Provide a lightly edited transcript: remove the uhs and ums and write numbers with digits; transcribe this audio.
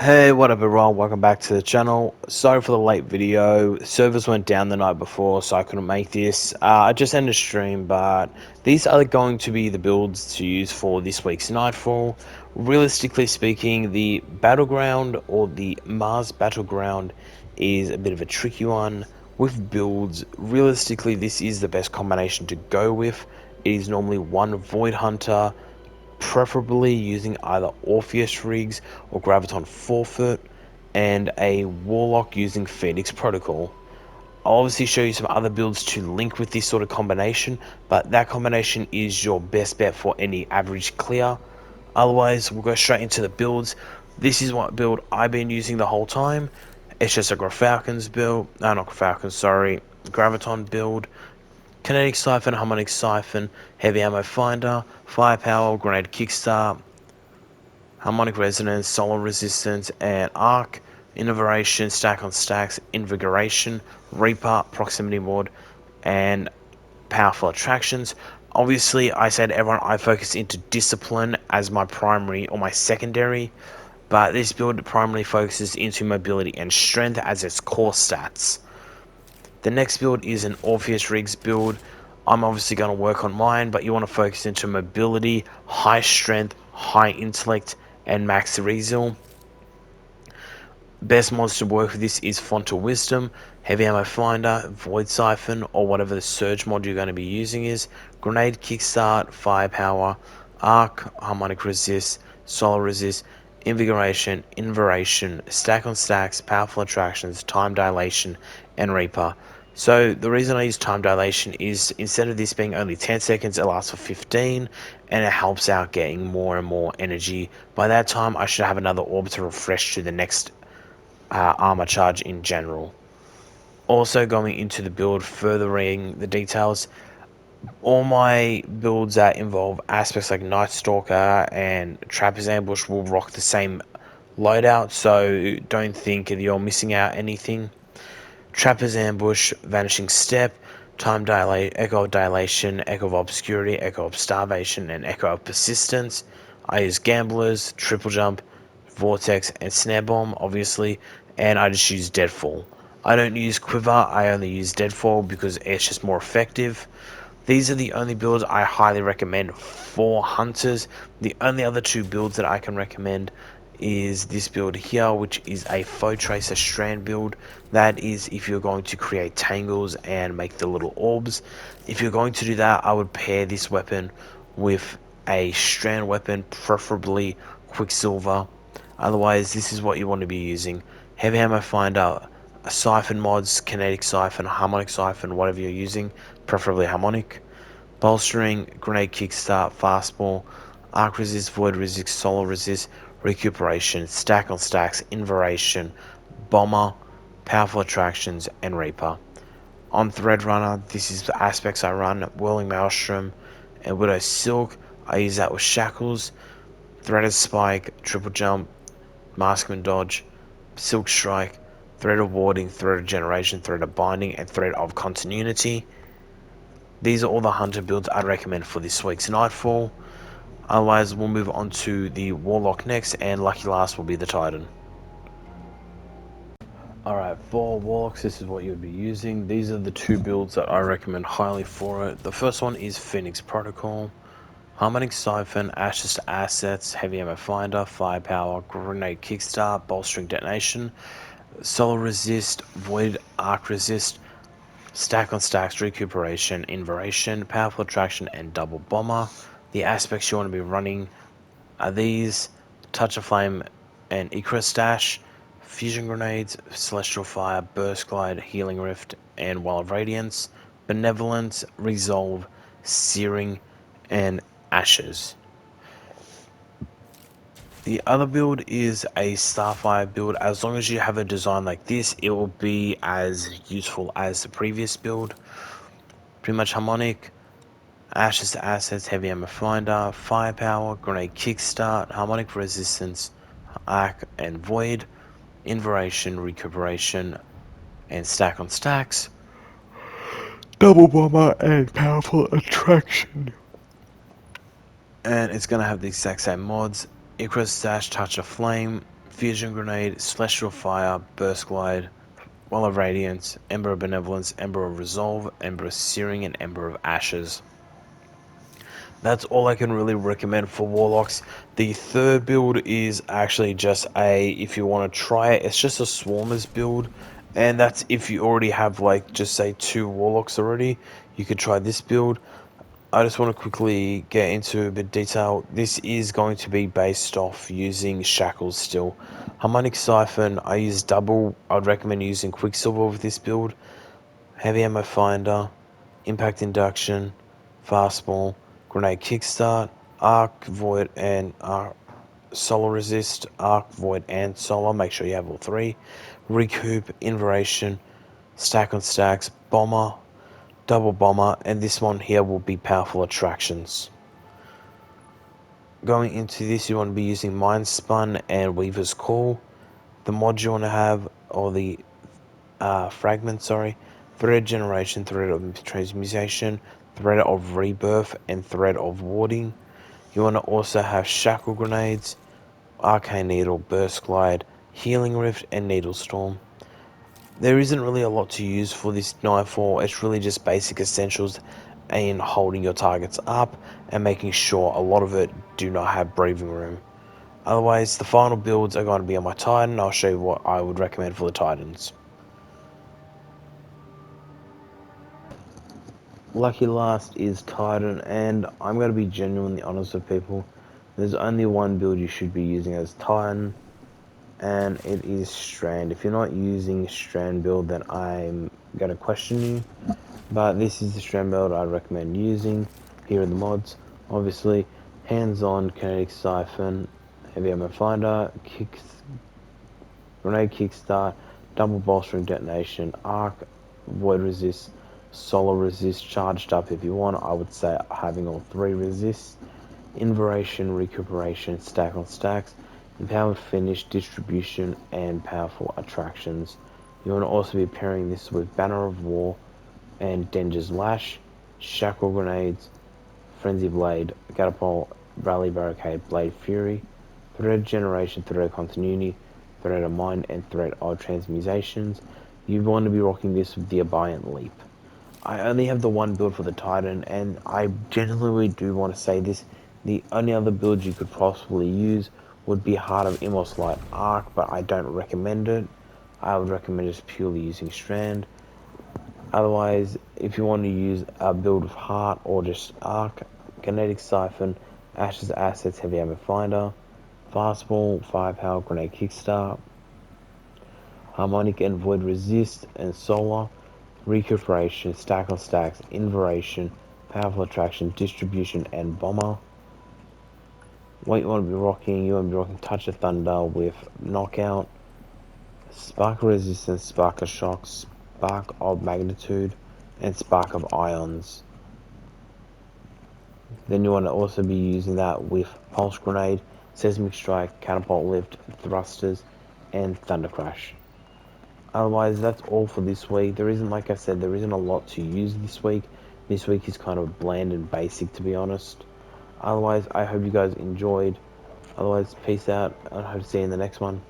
Hey, what up everyone, welcome back to the channel. Sorry for the late video, servers went down the night before so I couldn't make this. I just ended stream, but these are going to be the builds to use for this week's Nightfall. Realistically speaking, the Battleground or the Mars Battleground is a bit of a tricky one. With builds, realistically this is the best combination to go with. It is normally one Void Hunter, preferably using either Orpheus rigs or Graviton Forfeit, and a Warlock using Phoenix Protocol. I'll obviously show you some other builds to link with this sort of combination, but that combination is your best bet for any average clear. Otherwise, we'll go straight into the builds. This is what build I've been using the whole time. It's just a Grafalcon's build, no, not Grafalcon, sorry, Graviton build. Kinetic Siphon, Harmonic Siphon, Heavy Ammo Finder, Firepower, Grenade Kickstart, Harmonic Resonance, Solar Resistance, and Arc, Innovation, Stack on Stacks, Invigoration, Reaper, Proximity Ward, and Powerful Attractions. Obviously, I said everyone I focus into Discipline as my primary or my secondary, but this build primarily focuses into Mobility and Strength as its core stats. The next build is an Orpheus Rigs build. I'm obviously going to work on mine, but you want to focus into mobility, high strength, high intellect, and max resil. Best mods to work with this is Font of Wisdom, Heavy Ammo Finder, Void Siphon, or whatever the Surge mod you're going to be using is, Grenade Kickstart, Firepower, Arc, Harmonic Resist, Solar Resist, Invigoration, Inversion, Stack on Stacks, Powerful Attractions, Time Dilation, and Reaper. So the reason I use Time Dilation is instead of this being only 10 seconds, it lasts for 15, and it helps out getting more and more energy. By that time, I should have another orb to refresh to the next armor charge in general. Also going into the build, furthering the details, all my builds that involve aspects like Night Stalker and Trapper's Ambush will rock the same loadout, so don't think you're missing out anything. Trapper's Ambush, Vanishing Step, Time Dilate, Echo of Dilation, Echo of Obscurity, Echo of Starvation, and Echo of Persistence. I use Gamblers, Triple Jump, Vortex, and Snare Bomb, obviously, and I just use Deadfall. I don't use Quiver, I only use Deadfall because it's just more effective. These are the only builds I highly recommend for hunters. The only other two builds that I can recommend is this build here, which is a Foe Tracer Strand build. That is if you're going to create tangles and make the little orbs. If you're going to do that, I would pair this weapon with a Strand weapon, preferably Quicksilver. Otherwise, this is what you want to be using. Heavy Ammo Finder, Siphon mods, Kinetic Siphon, Harmonic Siphon, whatever you're using, preferably Harmonic. Bolstering, Grenade Kickstart, Fastball, Arc Resist, Void Resist, Solar Resist, Recuperation, Stack on Stacks, Inversion, Bomber, Powerful Attractions, and Reaper. On Thread Runner, this is the aspects I run, Whirling Maelstrom and Widow Silk. I use that with Shackles, Threaded Spike, Triple Jump, Maskman Dodge, Silk Strike, Thread of Warding, Thread of Generation, Thread of Binding, and Thread of Continuity. These are all the hunter builds I'd recommend for this week's Nightfall. Otherwise, we'll move on to the Warlock next, and lucky last will be the Titan. Alright, for Warlocks, this is what you'd be using. These are the two builds that I recommend highly for it. The first one is Phoenix Protocol, Harmonic Siphon, Ashes to Assets, Heavy Ammo Finder, Firepower, Grenade Kickstart, Bolstering Detonation, Solar Resist, Void Arc Resist, Stack on Stacks, Recuperation, Inversion, Powerful Attraction, and Double Bomber. The aspects you want to be running are these: Touch of Flame and Icarus Dash, Fusion Grenades, Celestial Fire, Burst Glide, Healing Rift, and Wall of Radiance, Benevolence, Resolve, Searing, and Ashes. The other build is a Starfire build. As long as you have a design like this, it will be as useful as the previous build. Pretty much Harmonic, Ashes to Assets, Heavy Ammo Finder, Firepower, Grenade Kickstart, Harmonic Resistance, Arc and Void, Inversion, Recuperation, and Stack on Stacks, Double Bomber, and Powerful Attraction. And it's going to have the exact same mods: Icarus Dash, Touch of Flame, Fusion Grenade, Celestial Fire, Burst Glide, Wall of Radiance, Ember of Benevolence, Ember of Resolve, Ember of Searing, and Ember of Ashes. That's all I can really recommend for Warlocks. The third build is actually just if you want to try it, it's just a Swarmers build. And that's if you already have, like, just say 2 Warlocks already, you could try this build. I just want to quickly get into a bit of detail. This is going to be based off using Shackles still. Harmonic Siphon, I use double. I'd recommend using Quicksilver with this build. Heavy Ammo Finder, Impact Induction, Fastball, Grenade Kickstart, Arc, Void, and Solar Resist, Arc, Void, and Solar. Make sure you have all 3. Recoup, Invaration, Stack on Stacks, Bomber, Double Bomber, and this one here will be Powerful Attractions. Going into this, you want to be using Mind Spun and Weaver's Call. The mods you want to have, or the fragment, sorry, Thread Generation, Thread of Transmutation, Thread of Rebirth, and Thread of Warding. You want to also have Shackle Grenades, Arcane Needle, Burst Glide, Healing Rift, and Needle Storm. There isn't really a lot to use for this Nightfall. It's really just basic essentials in holding your targets up and making sure a lot of it do not have breathing room. Otherwise, the final builds are going to be on my Titan. I'll show you what I would recommend for the Titans. Lucky last is Titan, and I'm going to be genuinely honest with people. There's only one build you should be using as Titan, and it is Strand. If you're not using Strand build, then I'm going to question you. But this is the Strand build I recommend using. Here are the mods. Obviously, hands-on, kinetic siphon, heavy ammo finder, grenade kickstart, double bolstering detonation, arc, void resist, solar resist, charged up if you want. I would say having all 3 resists. Invaration, recuperation, stack on stacks, empowered finish, distribution, and powerful attractions. You want to also be pairing this with Banner of War and Denger's Lash, Shackle Grenades, Frenzy Blade, Catapult, Rally Barricade, Blade Fury, Thread Generation, Thread Continuity, Thread of Mind, and Thread of Transmutations. You want to be rocking this with the Abiant Leap. I only have the one build for the Titan, and I genuinely do want to say this. The only other build you could possibly use would be Heart of Immortal Light Arc, but I don't recommend it. I would recommend just purely using Strand. Otherwise, if you want to use a build of Heart or just Arc, Kinetic Siphon, Ashes Assets, Heavy Ammo Finder, Fastball, Firepower, Grenade Kickstart, Harmonic and Void Resist, and Solar, Recuperation, Stack on Stacks, Invaration, Powerful Attraction, Distribution, and Bomber. What you want to be rocking, you want to be rocking Touch of Thunder with Knockout, Spark of Resistance, Spark of Shock, Spark of Magnitude, and Spark of Ions. Then you want to also be using that with Pulse Grenade, Seismic Strike, Catapult Lift, Thrusters, and Thunder Crash. Otherwise, that's all for this week. There isn't, like I said, there isn't a lot to use this week. This week is kind of bland and basic, to be honest. Otherwise, I hope you guys enjoyed. Otherwise, peace out. I hope to see you in the next one.